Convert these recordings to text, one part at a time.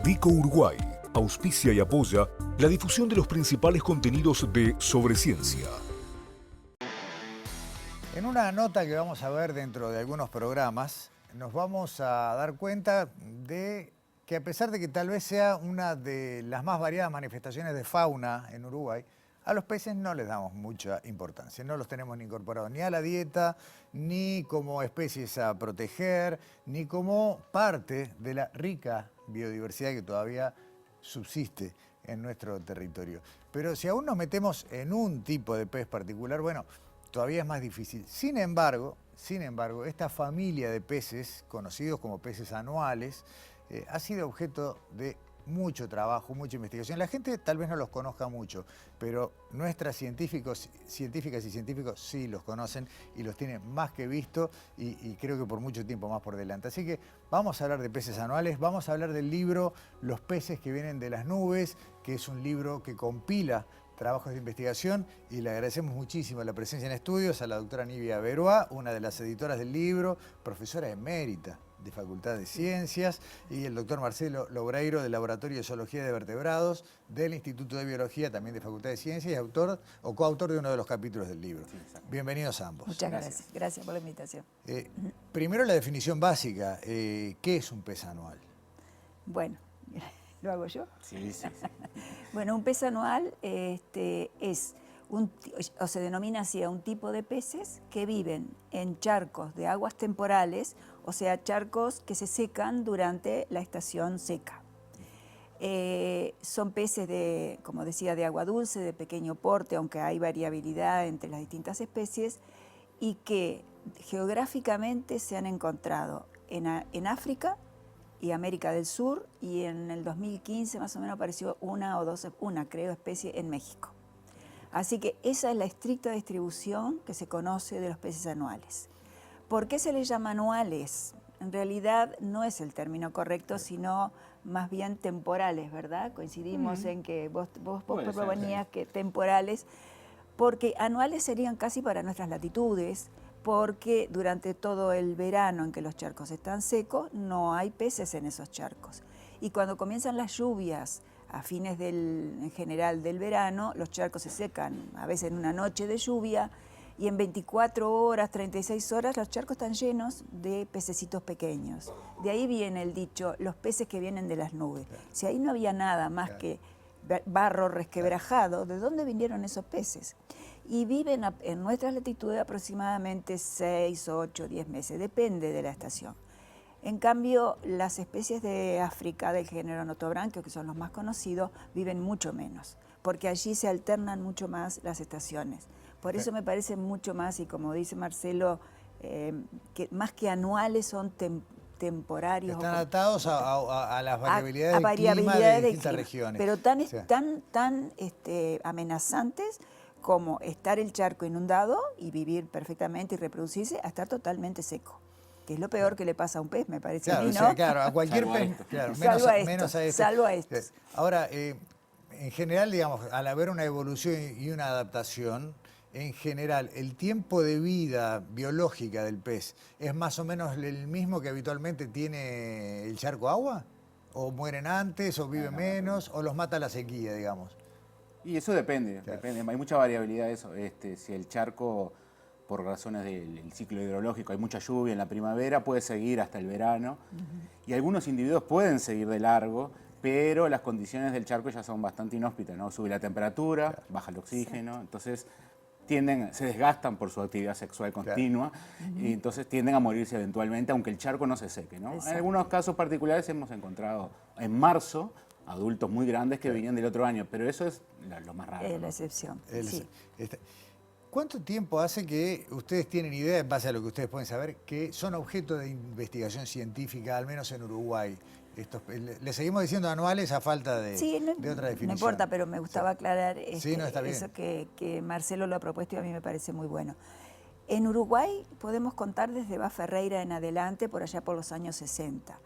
Vico Uruguay auspicia y apoya la difusión de los principales contenidos de Sobre Ciencia. En una nota que vamos a ver dentro de algunos programas, nos vamos a dar cuenta de que a pesar de que tal vez sea una de las más variadas manifestaciones de fauna en Uruguay, a los peces no les damos mucha importancia, no los tenemos ni incorporados ni a la dieta, ni como especies a proteger, ni como parte de la rica biodiversidad que todavía subsiste en nuestro territorio. Pero si aún nos metemos en un tipo de pez particular, bueno, todavía es más difícil. Sin embargo, esta familia de peces, conocidos como peces anuales, ha sido objeto de mucho trabajo, mucha investigación. La gente tal vez no los conozca mucho, pero nuestras científicas y científicos sí los conocen y los tienen más que visto y creo que por mucho tiempo más por delante. Así que vamos a hablar de peces anuales, vamos a hablar del libro Los peces que vienen de las nubes, que es un libro que compila trabajos de investigación, y le agradecemos muchísimo la presencia en estudios a la doctora Nivia Beruá, una de las editoras del libro, profesora emérita de Facultad de Ciencias, y el doctor Marcelo Lobreiro, del Laboratorio de Zoología de Vertebrados del Instituto de Biología, también de Facultad de Ciencias, y autor o coautor de uno de los capítulos del libro. Sí, bienvenidos a ambos. Muchas gracias. Gracias por la invitación. Primero la definición básica, ¿qué es un pez anual? Bueno, ¿lo hago yo? Sí. Bueno, un pez anual o se denomina así a un tipo de peces que viven en charcos de aguas temporales, o sea, charcos que se secan durante la estación seca. Son peces de, como decía, de agua dulce, de pequeño porte, aunque hay variabilidad entre las distintas especies, y que geográficamente se han encontrado en África y América del Sur, y en el 2015 más o menos apareció una especie en México. Así que esa es la estricta distribución que se conoce de los peces anuales. ¿Por qué se les llama anuales? En realidad no es el término correcto, sino más bien temporales, ¿verdad? Coincidimos en que vos proponías que temporales, porque anuales serían casi para nuestras latitudes, porque durante todo el verano en que los charcos están secos, no hay peces en esos charcos. Y cuando comienzan las lluvias, a fines en general del verano, los charcos se secan, a veces en una noche de lluvia, y en 24 horas, 36 horas, los charcos están llenos de pececitos pequeños. De ahí viene el dicho, los peces que vienen de las nubes. Si ahí no había nada más que barro resquebrajado, ¿de dónde vinieron esos peces? Y viven en nuestras latitudes aproximadamente 6, 8, 10 meses, depende de la estación. En cambio, las especies de África del género Notobranquio, que son los más conocidos, viven mucho menos, porque allí se alternan mucho más las estaciones. Por eso me parece mucho más, y como dice Marcelo, que más que anuales son temporarios. Están atados a las variabilidades del clima de distintas regiones. Pero tan amenazantes como estar el charco inundado y vivir perfectamente y reproducirse, a estar totalmente seco. Que es lo peor que le pasa a un pez, me parece a mí, ¿no? O sea, claro, a cualquier pez, claro, menos a este. Salvo a estos. Ahora, en general, digamos, al haber una evolución y una adaptación, en general, el tiempo de vida biológica del pez es más o menos el mismo que habitualmente tiene el charco agua, o mueren antes, o viven menos, o los mata la sequía, digamos. Y eso depende, hay mucha variabilidad de eso. Si el charco, por razones del ciclo hidrológico, hay mucha lluvia en la primavera, puede seguir hasta el verano. Y algunos individuos pueden seguir de largo, pero las condiciones del charco ya son bastante inhóspitas, ¿no? Sube la temperatura, baja el oxígeno, entonces se desgastan por su actividad sexual continua, y entonces tienden a morirse eventualmente, aunque el charco no se seque, ¿no? En algunos casos particulares hemos encontrado en marzo adultos muy grandes que venían del otro año, pero eso es lo más raro. Es la excepción, sí. ¿Cuánto tiempo hace que ustedes tienen idea, en base a lo que ustedes pueden saber, que son objeto de investigación científica, al menos en Uruguay? Le seguimos diciendo anuales a falta de otra definición. No importa, pero me gustaba aclarar está bien. eso que Marcelo lo ha propuesto y a mí me parece muy bueno. En Uruguay podemos contar desde Bas Ferreira en adelante, por allá por los años 60.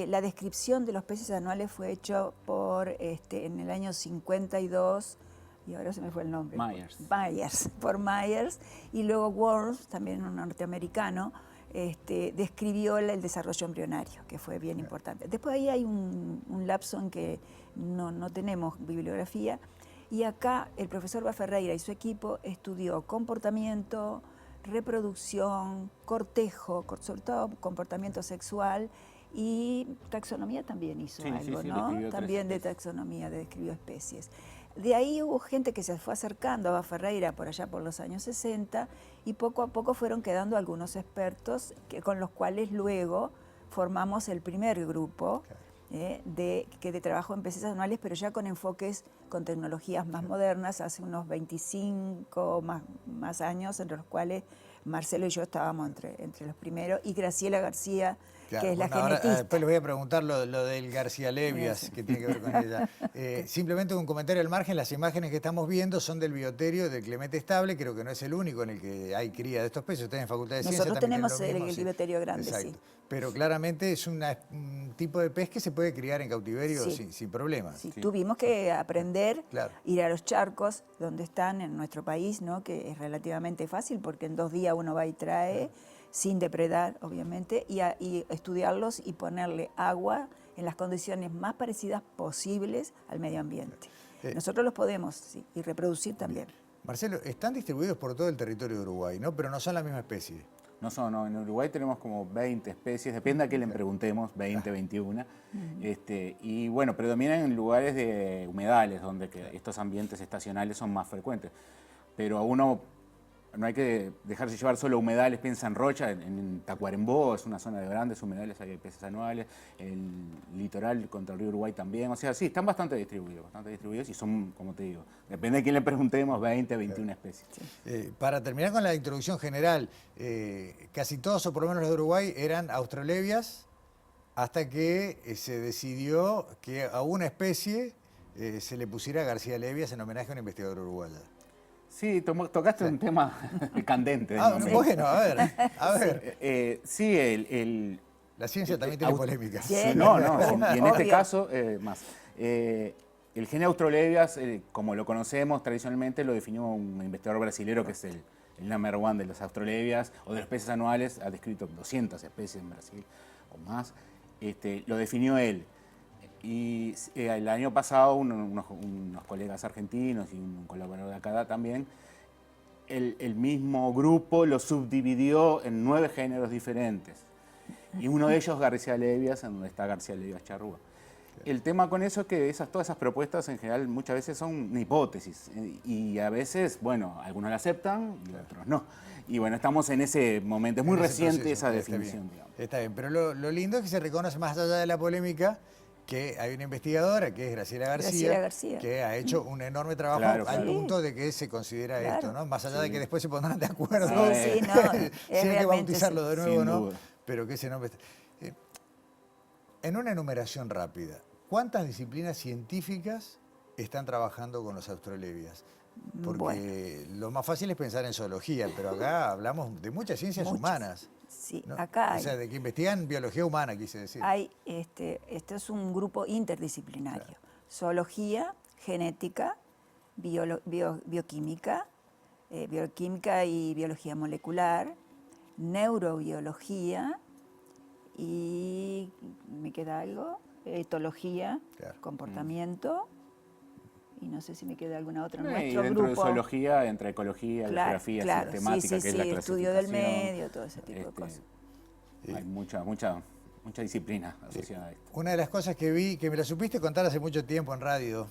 La descripción de los peces anuales fue hecho en el año 52, y ahora se me fue el nombre. Myers. Por Myers, y luego Worms, también un norteamericano, describió el desarrollo embrionario, que fue bien importante. Después ahí hay un lapso en que no tenemos bibliografía, y acá el profesor Baferreira y su equipo estudió comportamiento, reproducción, cortejo, sobre todo comportamiento sexual, y taxonomía también hizo algo, ¿no? También de taxonomía, describió especies. De ahí hubo gente que se fue acercando a Baferreira por allá por los años 60, y poco a poco fueron quedando algunos expertos con los cuales luego formamos el primer grupo de trabajo en peces anuales, pero ya con enfoques con tecnologías más modernas, hace unos 25 más años, entre los cuales Marcelo y yo estábamos entre los primeros, y Graciela García, que es la genetista. Después les voy a preguntar lo del García Levias, que tiene que ver con ella. Simplemente un comentario al margen: las imágenes que estamos viendo son del bioterio del Clemente Estable, creo que no es el único en el que hay cría de estos peces. Ustedes en Facultad de Ciencias también tenemos el bioterio grande, exacto. Sí. Pero claramente es un tipo de pez que se puede criar en cautiverio sin problemas. Sí. Tuvimos que aprender, claro, ir a los charcos donde están en nuestro país, ¿no? Que es relativamente fácil porque en 2 días uno va y trae, sin depredar, obviamente, y estudiarlos y ponerle agua en las condiciones más parecidas posibles al medio ambiente. Nosotros los podemos, y reproducir también. Marcelo, están distribuidos por todo el territorio de Uruguay, ¿no? Pero no son la misma especie. No, en Uruguay tenemos como 20 especies, depende a quién le preguntemos, 20, 21. Y bueno, predominan en lugares de humedales, donde estos ambientes estacionales son más frecuentes. Pero a uno no hay que dejarse llevar solo humedales, piensa en Rocha, en Tacuarembó, es una zona de grandes humedales, ahí hay peces anuales, el litoral contra el río Uruguay también. O sea, sí, están bastante distribuidos y son, como te digo, depende de quién le preguntemos, 20, 21 especies. Para terminar con la introducción general, casi todos, o por lo menos los de Uruguay, eran australevias, hasta que se decidió que a una especie se le pusiera García Levias en homenaje a un investigador uruguayo. Sí, tocaste un tema candente. Bueno, a ver. Sí, la ciencia también tiene polémicas. Sí, no, y en este caso, más. El gen Australevias, como lo conocemos tradicionalmente, lo definió un investigador brasileño que es el number one de los Australevias o de los peces anuales, ha descrito 200 especies en Brasil o más. Lo definió él. Y el año pasado unos colegas argentinos y un colaborador de acá también, el mismo grupo lo subdividió en 9 géneros diferentes. Y uno de ellos, García Levias, en donde está García Levias charrúa. El tema con eso es que todas esas propuestas en general muchas veces son una hipótesis. Y a veces, bueno, algunos la aceptan y otros no. Y bueno, estamos en ese momento. Es muy reciente esa definición. Está bien, pero lo lindo es que se reconoce, más allá de la polémica, que hay una investigadora, que es Graciela García, que ha hecho un enorme trabajo al punto de que se considera esto, ¿no? Más allá de que después se pondrán de acuerdo. Sí, no, si hay que bautizarlo de nuevo, ¿no? Duda. Pero que ese nombre... En una enumeración rápida, ¿cuántas disciplinas científicas están trabajando con los australevias? Porque lo más fácil es pensar en zoología, pero acá hablamos de muchas ciencias humanas. Sí, ¿no? acá hay. O sea, de que investigan biología humana, quise decir. Este es un grupo interdisciplinario. Claro. Zoología, genética, bioquímica, bioquímica y biología molecular, neurobiología y, ¿me queda algo? Etología, comportamiento. Y no sé si me queda alguna otra. Nuestro dentro grupo de zoología, entre ecología, geografía, sistemática, que es la clasificación. Estudio del medio, todo ese tipo de cosas. Hay mucha disciplina asociada a esto. Una de las cosas que vi, que me la supiste contar hace mucho tiempo en radio,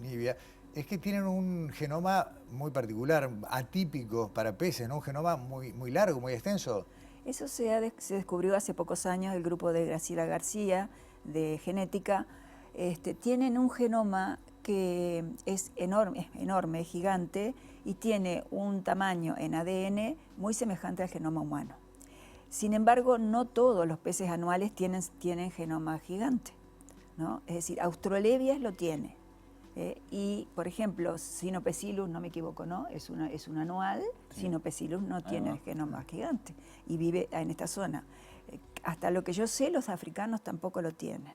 Nivia, es que tienen un genoma muy particular, atípico para peces, ¿no? Un genoma muy largo, muy extenso. Eso se descubrió hace pocos años, el grupo de Graciela García, de genética. Tienen un genoma que es enorme, gigante, y tiene un tamaño en ADN muy semejante al genoma humano. Sin embargo, no todos los peces anuales tienen genoma gigante, ¿no? Es decir, Australevias lo tiene. Y, por ejemplo, Cynopecilus, no me equivoco, ¿no? Es un anual. Sí. Cynopecilus no tiene genoma gigante y vive en esta zona. Hasta lo que yo sé, los africanos tampoco lo tienen.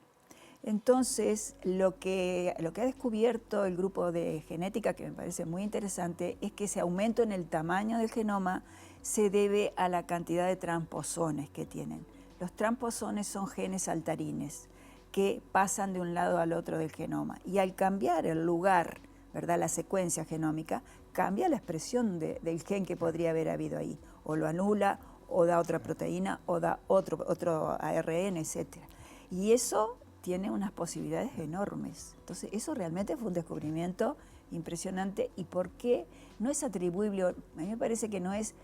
Entonces, lo que ha descubierto el grupo de genética, que me parece muy interesante, es que ese aumento en el tamaño del genoma se debe a la cantidad de transposones que tienen. Los transposones son genes saltarines que pasan de un lado al otro del genoma. Y al cambiar el lugar, ¿verdad?, la secuencia genómica, cambia la expresión del gen que podría haber habido ahí. O lo anula, o da otra proteína, o da otro ARN, etc. Y eso tiene unas posibilidades enormes. Entonces, eso realmente fue un descubrimiento impresionante. ¿Y por qué no es atribuible? A mí me parece que no es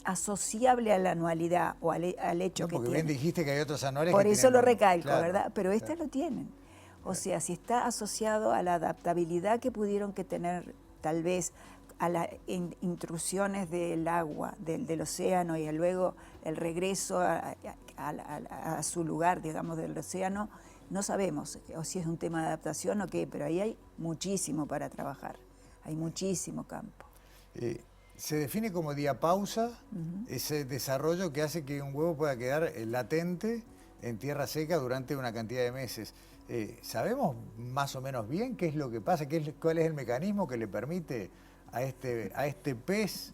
asociable a la anualidad o al hecho que Porque tiene. bien dijiste que hay otros anuales Por que eso lo tienen- recalco, claro, ¿verdad? Pero estas claro. lo tienen. O sea, si está asociado a la adaptabilidad que pudieron que tener tal vez a las intrusiones del agua, del océano, y luego el regreso a su lugar, digamos, del océano, no sabemos o si es un tema de adaptación o qué, pero ahí hay muchísimo para trabajar, hay muchísimo campo. Se define como diapausa ese desarrollo que hace que un huevo pueda quedar latente en tierra seca durante una cantidad de meses. ¿Sabemos más o menos bien qué es lo que pasa? ¿Cuál es el mecanismo que le permite a este pez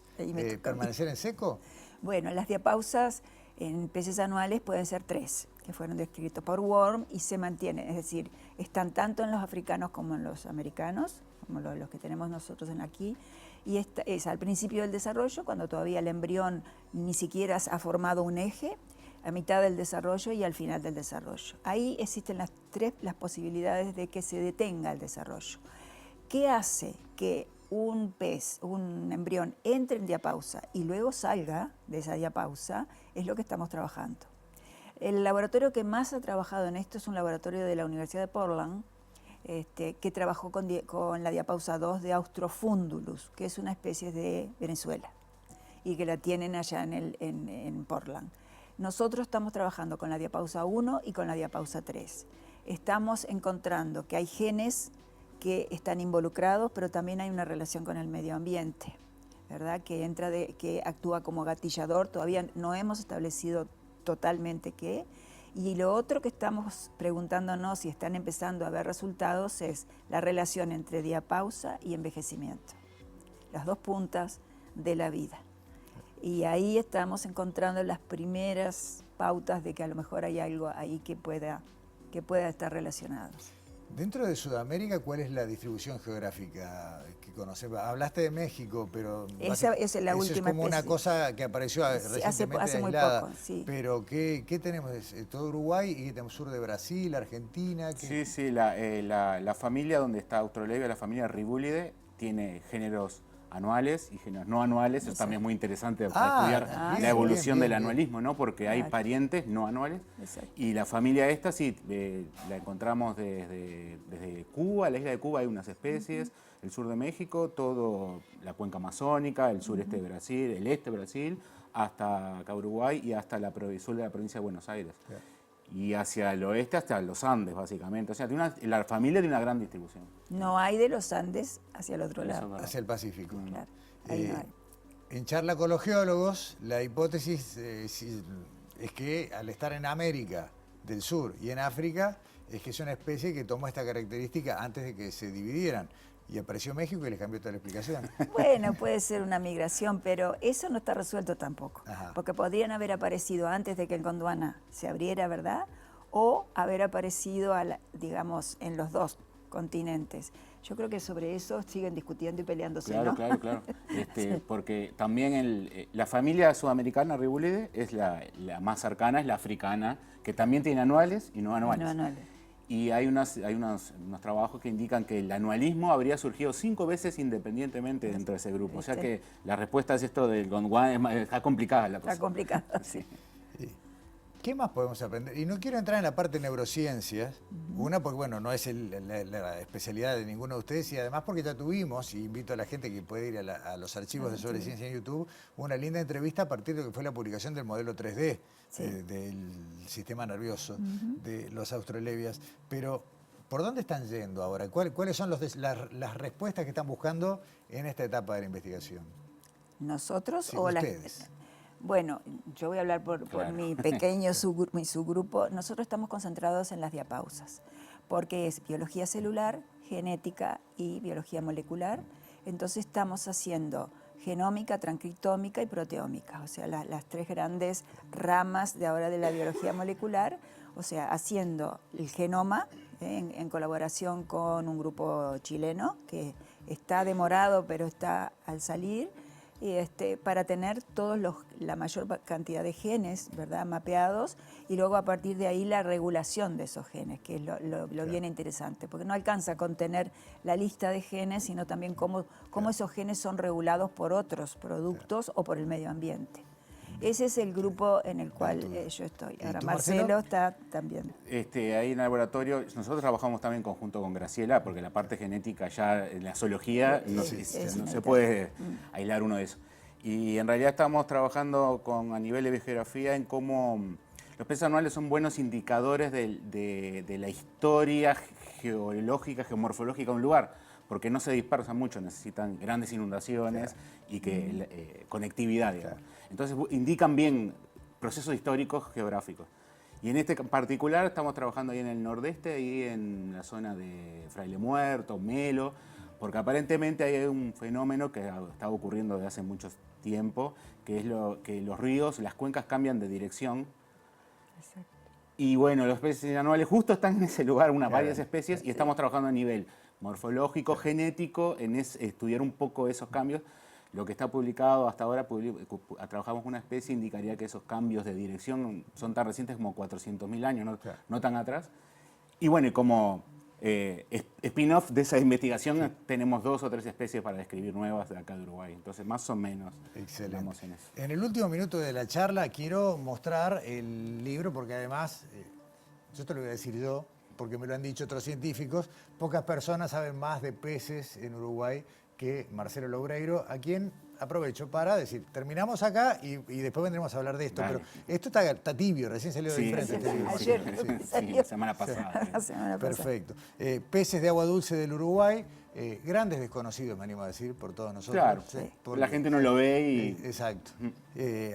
permanecer en seco? Bueno, las diapausas en peces anuales pueden ser 3, que fueron descritos por Worm y se mantienen, es decir, están tanto en los africanos como en los americanos, como los que tenemos nosotros aquí, y esta es al principio del desarrollo, cuando todavía el embrión ni siquiera ha formado un eje, a mitad del desarrollo y al final del desarrollo. Ahí existen las posibilidades de que se detenga el desarrollo. ¿Qué hace que un pez, un embrión, entre en diapausa y luego salga de esa diapausa? Es lo que estamos trabajando. El laboratorio que más ha trabajado en esto es un laboratorio de la Universidad de Portland, que trabajó con la diapausa 2 de Austrofundulus, que es una especie de Venezuela, y que la tienen allá en Portland. Nosotros estamos trabajando con la diapausa 1 y con la diapausa 3. Estamos encontrando que hay genes que están involucrados, pero también hay una relación con el medio ambiente, ¿verdad? Que actúa como gatillador. Todavía no hemos establecido totalmente qué. Y lo otro que estamos preguntándonos, si están empezando a ver resultados, es la relación entre diapausa y envejecimiento. Las dos puntas de la vida. Y ahí estamos encontrando las primeras pautas de que a lo mejor hay algo ahí que pueda estar relacionado. Dentro de Sudamérica, ¿cuál es la distribución geográfica que conocemos? Hablaste de México, pero Esa es la última eso es como una especie. cosa que apareció recientemente hace muy aislada. poco, sí. Pero ¿qué tenemos? ¿Todo Uruguay y tenemos sur de Brasil, Argentina? Sí, sí, la familia donde está Austrolevia, la familia Ribulidae, tiene géneros anuales y géneros no anuales. Eso también es muy interesante para estudiar la evolución del anualismo, ¿no? Porque hay parientes no anuales. Exacto. Y la familia esta sí, la encontramos desde Cuba, la isla de Cuba hay unas especies, el sur de México, todo la cuenca amazónica, el sureste de Brasil, el este de Brasil, hasta acá Uruguay y hasta sur de la provincia de Buenos Aires. Claro. Y hacia el oeste hasta los Andes, básicamente. O sea, la familia tiene una gran distribución. No hay de los Andes hacia el otro Eso lado. es verdad. Hacia el Pacífico. Claro, ahí no hay. En charla con los geólogos, la hipótesis es que al estar en América del Sur y en África, es que es una especie que tomó esta característica antes de que se dividieran. Y apareció México y les cambió toda la explicación. Bueno, puede ser una migración, pero eso no está resuelto tampoco. Ajá. Porque podrían haber aparecido antes de que el Gondwana se abriera, ¿verdad? O haber aparecido, digamos, en los dos continentes. Yo creo que sobre eso siguen discutiendo y peleándose, Claro, ¿no? claro. Porque también la familia sudamericana Ribulidae es la más cercana, es la africana, que también tiene anuales y no anuales. No anuales. Y hay unos trabajos que indican que el anualismo habría surgido 5 veces independientemente dentro de ese grupo. O sea que la respuesta es esto del Gondwana, está complicada la cosa. Está complicado, sí. ¿Qué más podemos aprender? Y no quiero entrar en la parte de neurociencias, una porque bueno, no es la especialidad de ninguno de ustedes y además porque ya tuvimos, y invito a la gente que puede ir a los archivos de Sobre Ciencia en YouTube, una linda entrevista a partir de lo que fue la publicación del modelo 3D del sistema nervioso de los australevias. Pero, ¿por dónde están yendo ahora? ¿Cuáles son las respuestas que están buscando en esta etapa de la investigación? ¿Nosotros Sí, o ustedes. Bueno, yo voy a hablar por mi pequeño mi subgrupo. Nosotros estamos concentrados en las diapausas, porque es biología celular, genética y biología molecular. Entonces estamos haciendo genómica, transcriptómica y proteómica, o sea, las tres grandes ramas de ahora de la biología molecular, o sea, haciendo el genoma en colaboración con un grupo chileno que está demorado pero está al salir, y para tener la mayor cantidad de genes, ¿verdad?, mapeados, y luego a partir de ahí la regulación de esos genes, que es lo bien interesante, porque no alcanza con tener la lista de genes, sino también cómo esos genes son regulados por otros productos o por el medio ambiente. Ese es el grupo en el cual yo estoy. Ahora tú, Marcelo está también. Ahí en el laboratorio, nosotros trabajamos también en conjunto con Graciela, porque la parte genética ya en la zoología no se puede aislar uno de eso. Y en realidad estamos trabajando a nivel de biogeografía en cómo los peces anuales son buenos indicadores de la historia geológica, geomorfológica de un lugar, porque no se dispersan mucho, necesitan grandes inundaciones y conectividad, digamos. Entonces indican bien procesos históricos geográficos. Y en este particular estamos trabajando ahí en el nordeste, ahí en la zona de Fraile Muerto, Melo, porque aparentemente hay un fenómeno que está ocurriendo desde hace mucho tiempo, que es que los ríos, las cuencas cambian de dirección. Exacto. Y bueno, los peces anuales justo están en ese lugar, varias especies, y estamos trabajando a nivel morfológico, genético, en estudiar un poco esos cambios. Lo que está publicado hasta ahora, trabajamos con una especie, indicaría que esos cambios de dirección son tan recientes como 400.000 años, no tan atrás. Y bueno, y como spin-off de esa investigación tenemos 2 o 3 especies para describir nuevas de acá de Uruguay. Entonces, más o menos. Excelente. En eso. En el último minuto de la charla quiero mostrar el libro, porque además, yo te lo voy a decir yo, porque me lo han dicho otros científicos, pocas personas saben más de peces en Uruguay que Marcelo Loureiro, a quien aprovecho para decir, terminamos acá y después vendremos a hablar de esto. Dale. Pero esto está tibio, recién salió de diferente este libro. Ayer. La semana pasada. La semana pasada. Perfecto. Peces de agua dulce del Uruguay, grandes desconocidos, me animo a decir, por todos nosotros. Claro, Porque la gente no lo ve y... exacto.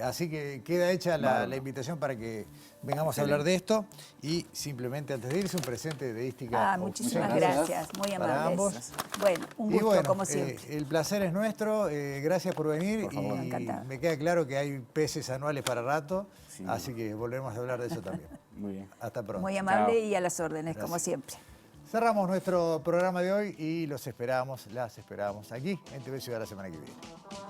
Así que queda hecha la invitación para que vengamos a hablar de esto. Y simplemente antes de irse, un presente de Ística. Muchísimas gracias, muy para amables. ambos. Bueno, un gusto como siempre. El placer es nuestro, gracias por venir. Por favor. Y Encantada. me queda claro que hay peces anuales para rato, Sí. así que volveremos a hablar de eso también. Muy bien. Hasta pronto. Muy amable Chao. y a las órdenes, como Gracias. siempre. Cerramos nuestro programa de hoy y las esperamos aquí en TV Ciudad la semana que viene.